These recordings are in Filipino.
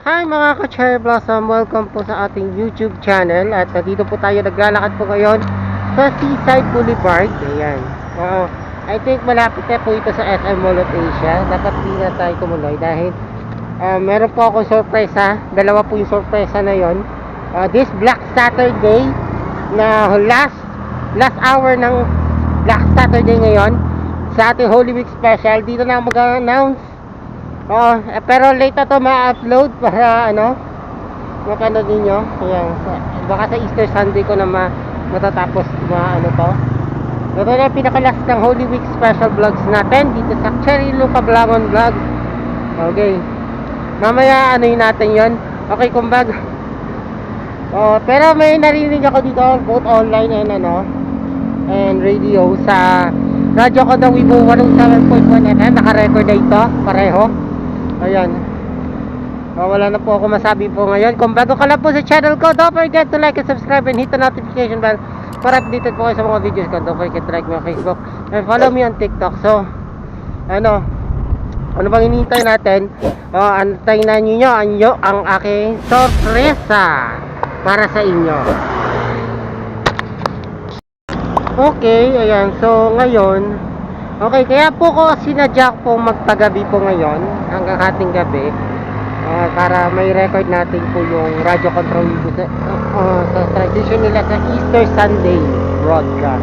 Hi mga ka-Cherry Blossom, welcome po sa ating YouTube channel. At dito po tayo naglalakad po ngayon sa Seaside Boulevard. Ayan. I think malapit na po ito sa SM Mall of Asia. Dapat di na tayo tumuloy dahil meron po akong sorpresa. Dalawa po yung sorpresa na yon. This Black Saturday na last hour ng Black Saturday ngayon sa ating Holy Week special. Dito na mag-announce. Pero late na to ma-upload para mapanood ninyo. Ayan, baka sa Easter Sunday ko na matatapos to. Ito na yung pinakalas ng Holy Week special vlogs natin dito sa Cherry Luca Blangon Vlog. Okay, mamaya natin yon. Okay, kumbaga pero may narinig ako dito both online and radio sa radyo ko na Weibo 107.1 FM. Naka-record na ito pareho. Ayan. Wala na po ako masabi po ngayon. Kung bago ka lang po sa channel ko, don't forget to like and subscribe and hit the notification bell para updated po kayo sa mga videos ko. Don't forget to like me on Facebook and follow me on TikTok. So, ano bang hinihintay natin? Antayin na ninyo ang aking sorpresa para sa inyo. Okay, ayan. So, ngayon, okay, kaya po ko sinadya pong magpagabi po ngayon hanggang hating gabi para may record natin po yung radio control sa tradition nila sa Easter Sunday broadcast.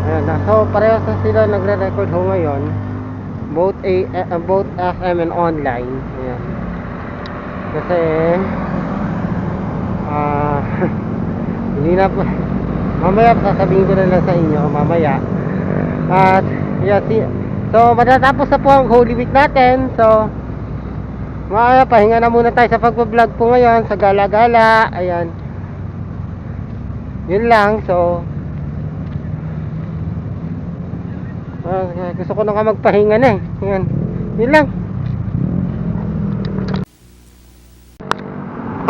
Ayan. So, pareho sa sila nagre-record ho ngayon both FM and online. Ayan. Kasi hindi na po mamaya sasabihin ko na lang sa inyo mamaya. At so matatapos na po ang Holy Week natin. So pahinga na muna tayo sa pagbablog po ngayon sa gala-gala. Ayan, yun lang. So gusto ko na magpahinga na Ayan, yun lang.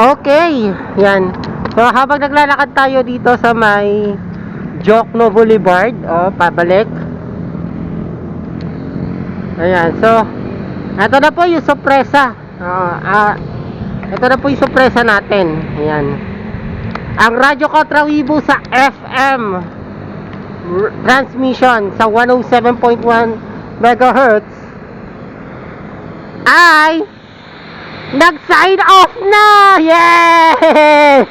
Okay, yan. So habang naglalakad tayo dito sa may Jokno Boulevard, pabalik. Ayan, so ito na po yung sorpresa. Ito na po yung sorpresa natin. Ayan. Ang Radyo Contra Weibo sa FM transmission sa 107.1 megahertz ay nag-sign off na! Yay!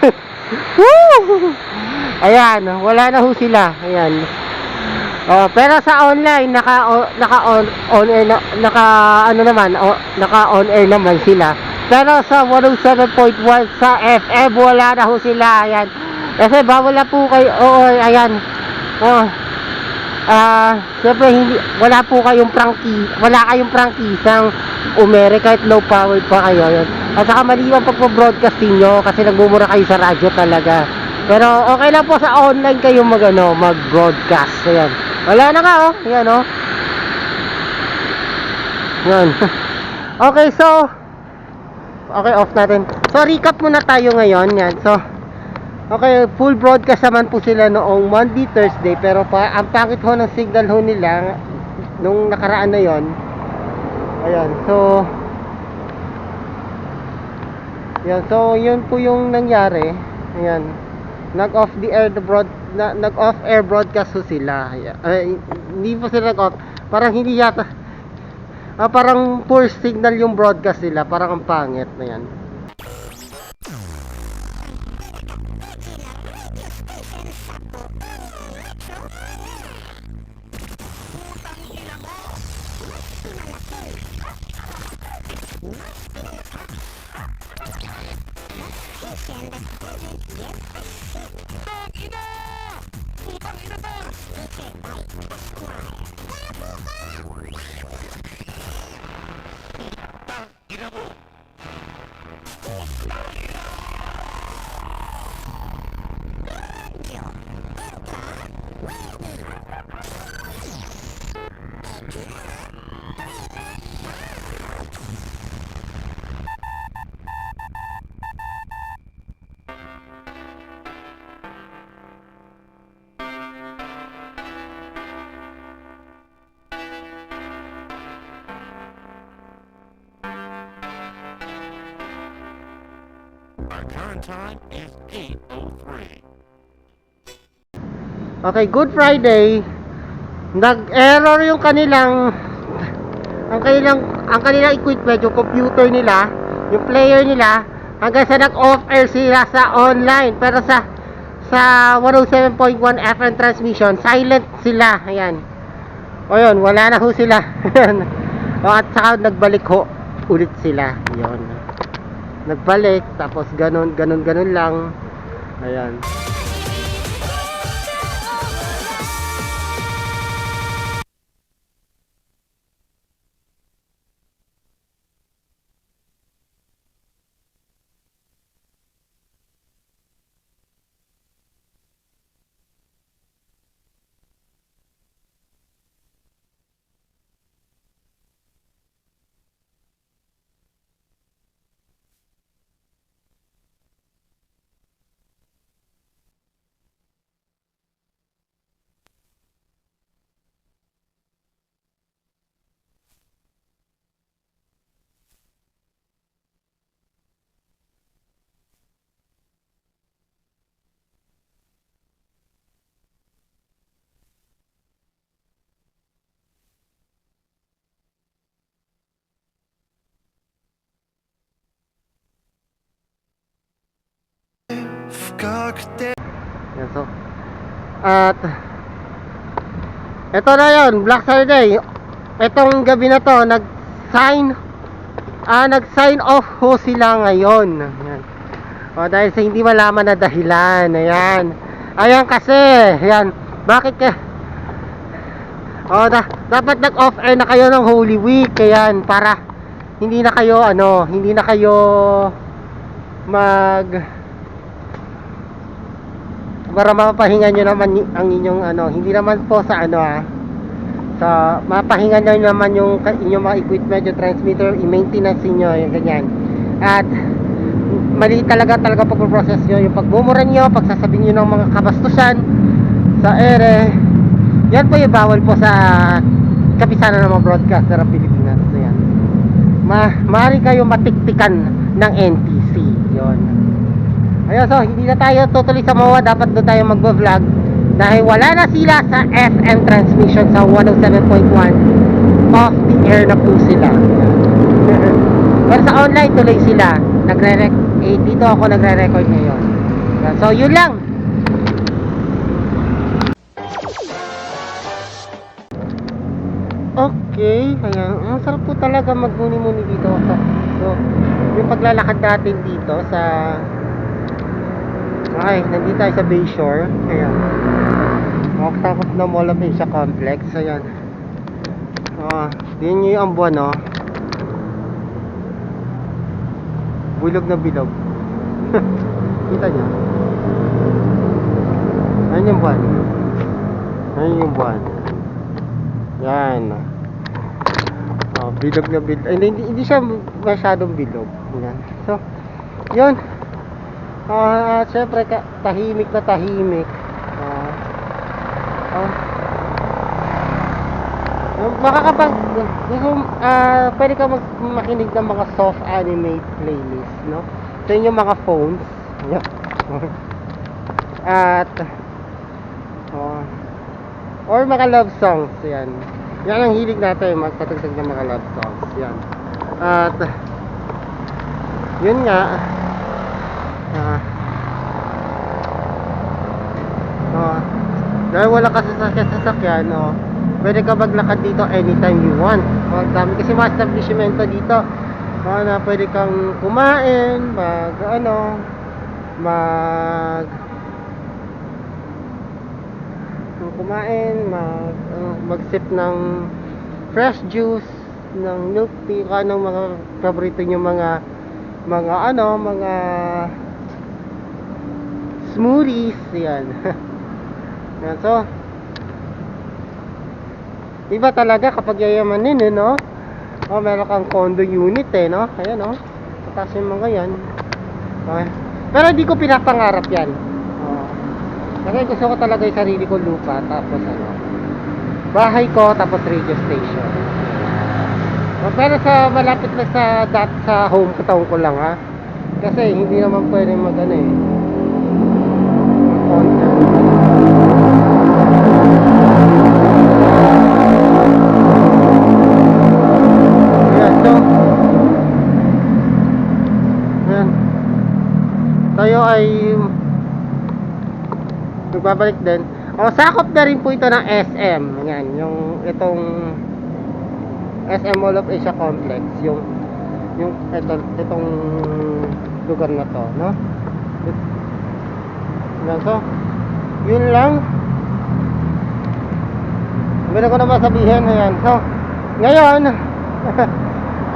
Woo! Ayan, wala na ho sila. Ayan. Pero sa online naka-on air naman sila. Pero sa 107.1 sa FM wala na ho sila. Ayan. Kasi bawal na po kayo. Ayan. Siyempre wala kayong prangkisang umere kahit low power pa kayo. Ayan. At saka mali yung pagpo-broadcasting nyo kasi nagmumura kayo sa radyo talaga. Pero okay lang po sa online kayo mag-broadcast. Ayan. Wala na Ayan Yan. Okay, so okay, off natin. So recap muna tayo ngayon. Yan. So okay, full broadcast naman po sila noong Monday, Thursday. Pero ang pangit ho ng signal ho nila nung nakaraan na yon. Ayan. So yan. So yun po yung nangyari. Ayan. Nag-off air broadcast ho sila. Hindi po sila nag-off. Parang hindi yata parang poor signal yung broadcast nila. Parang ang pangit na yan. current time is 8:03. Okay, Good Friday. Nag-error yung kanilang ang kanilang equipment, yung computer nila, yung player nila, hanggang sa nag-off air sila sa online. Pero sa 107.1 FM transmission, silent sila. Ayan. O yun, wala na ho sila. O, at saka nagbalik ho ulit sila. Yun. Nagbalik, tapos ganun lang. Ayan. Yan, so, at eto na yun, Black Saturday. Etong gabi na to, nag-sign off ho sila ngayon. Ayan. O, dahil sa hindi malaman na dahilan. Ayan. Ayan kasi, ayan, bakit ka dapat nag-off air na kayo ng Holy Week. Ayan, para hindi na kayo para mapahinga nyo naman ang inyong hindi naman po sa mapahinga nyo naman yung inyong mga equipment, yung transmitter, i-maintenance nyo, yung ganyan. At mali talaga pag-process nyo, yung pagmumura nyo, pagsasabi nyo ng mga kabastusan sa ere, yan po yung bawal po sa kapisanan ng mga broadcaster ng Pilipinas. So yan, maaari kayo matiktikan ng NTC. Yon. Ayun, so hindi na tayo totally sa MOA, dapat doon tayo mag-vlog dahil wala na sila sa FM transmission sa 107.1, off the air na po sila. Pero sa online tuloy sila. Dito ako nagre-record ngayon. So yun lang. Okay, kaya ang sarap po talaga magmuni-muni dito. So, yung paglalakad natin dito sa nandito tayo sa Bayshore. Ayan. Tapos na Mall of Asia Complex. Ayan. Yun yung buwan, bilog na bilog. Kita nyo? Ayan yung buwan. Ayan yung buwan. Yan. Bilog na bilog. Hindi siya masyadong bilog. Ayan. So, yun. Siyempre tahimik na tahimik. Pwede ka makinig ng mga soft anime playlist, no? Sa inyong mga phones. Yeah. At or mga love songs, yan. Yan ang hilig natin, magpatugtog ng mga love songs, yan. At yun nga, dahil wala kasi sasakyan, pwede ka maglakad dito anytime you want. Dami kasi mga establishmento dito na pwede kang kumain, mag-sip ng fresh juice, ng milk tea, ng mga paborito nyo mga smoothies, yan. Yan, so iba talaga kapag yayamanin, no? Meron kang condo unit, no? Ayan, tatas yung mga yan. Okay. Pero hindi ko pinapangarap yan. Kasi gusto ko talaga yung sarili ko lupa, tapos bahay ko, tapos radio station. Pero sa malapit na sa home town ko lang, Kasi hindi naman pwede mag-ano eh. Mag-content. Ayan, so ayan. Tayo ay nagbabalik din. Sakop na rin po ito ng SM. Ayan, yung itong SM Mall of Asia Complex, yung itong lugar na to, no? Ayan, so yun lang. Meron ko na masabihin. Ayan, so ngayon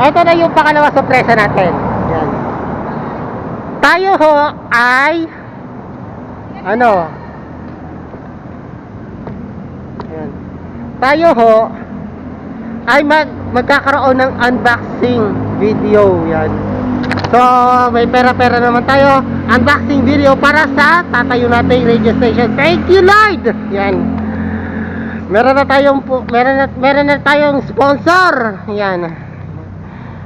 ito na yung pangalawa sorpresa natin. Ayan. Tayo ho ay ano, ayan, tayo ho ay magkakaroon ng unboxing video. Yan. So may pera-pera naman tayo. Unboxing video para sa tatayo natin radio station. Thank you Lord. Yan. Meron na tayong sponsor. Yan.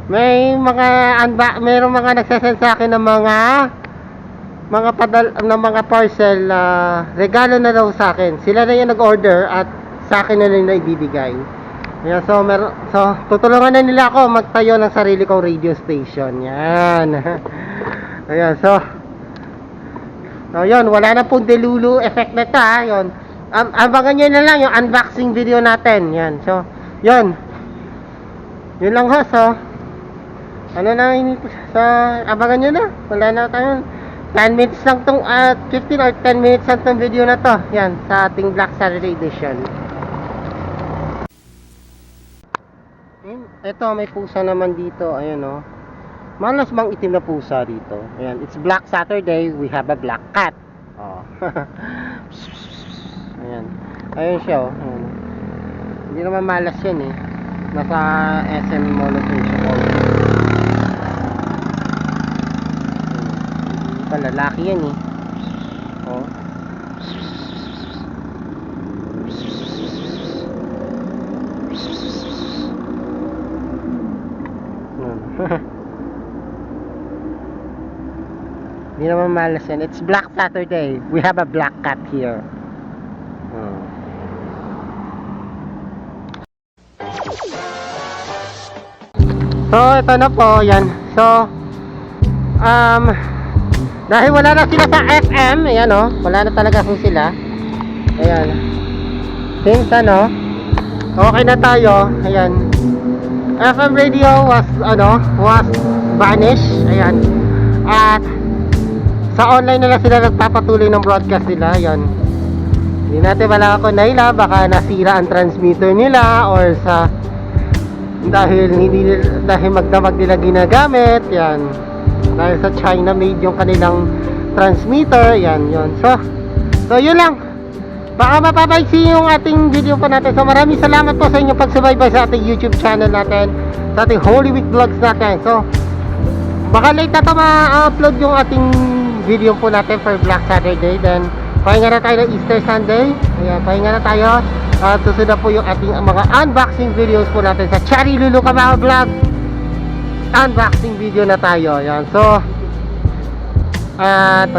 May merong mga nagsasend sa akin ng mga parcel, regalo na daw sa akin. Sila na yung nag-order at sa akin na nila ibibigay. Ayan, so tutulungan na nila ako magtayo ng sarili kong radio station. Yan. Ayan, so yun, wala na pong delulu effect na ito, ha. Yun. Abangan nyo na lang yung unboxing video natin. Yan, so yun lang ha. So ano na so abangan nyo na. Wala na tayo 10 minutes lang tong 15 or 10 minutes lang tong video na to. Yan, sa ating Black Saturday edition. Ito, may pusa naman dito. Ayan, oh. Malas bang itim na pusa dito. Ayan, it's Black Saturday, we have a black cat. Oh. Ayan. Ayun siya, oh. Ayan. Hindi naman malas yan, eh. Nasa SM Mall of Asia. Lalaki yan, eh. Oh. Hindi naman malas yan. It's Black Saturday. We have a black cat here. So, ito na po. Yan. So, dahil wala na sila sa FM, ayan, oh. Wala na talaga po sila. Ayan. Since okay na tayo. Ayan. FM radio was vanished. Ayan. At sa online na lang sila nagpapatuloy ng broadcast nila. Ayan. Hindi natin malaman kung nila baka nasira ang transmitter nila or dahil magdamag nila ginagamit. Ayan. Dahil sa China made yung kanilang transmitter. Ayan, yun. So yun lang. Baka mapapaiksi yung ating video po natin. So maraming salamat po sa inyong pagsubaybay sa ating YouTube channel natin, sa ating Holy Week vlogs natin. So baka late na ito ma-upload yung ating video po natin for Black Saturday. Then pahinga na tayo ng Easter Sunday. Ayan, pahinga na tayo. Susunod po yung ating mga unboxing videos po natin sa Cherry Lulu Kamao Vlog. Unboxing video na tayo. Ayan, so at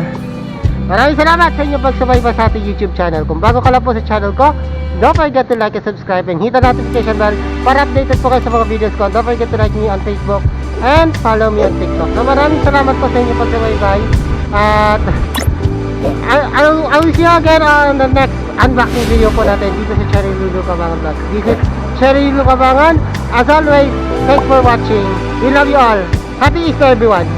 maraming salamat sa inyong pagsubaybay sa ating YouTube channel. Kung bago ka lang po sa channel ko, don't forget to like and subscribe and hit the notification bell para updated po kayo sa mga videos ko. Don't forget to like me on Facebook and follow me on TikTok. So maraming salamat po sa inyong pagsubaybay. At I will see you again on the next unboxing video po natin dito sa Cherry Lulu Kabangan Vlog. This is Cherry Lulu Kabangan. As always, thanks for watching. We love you all. Happy Easter everyone.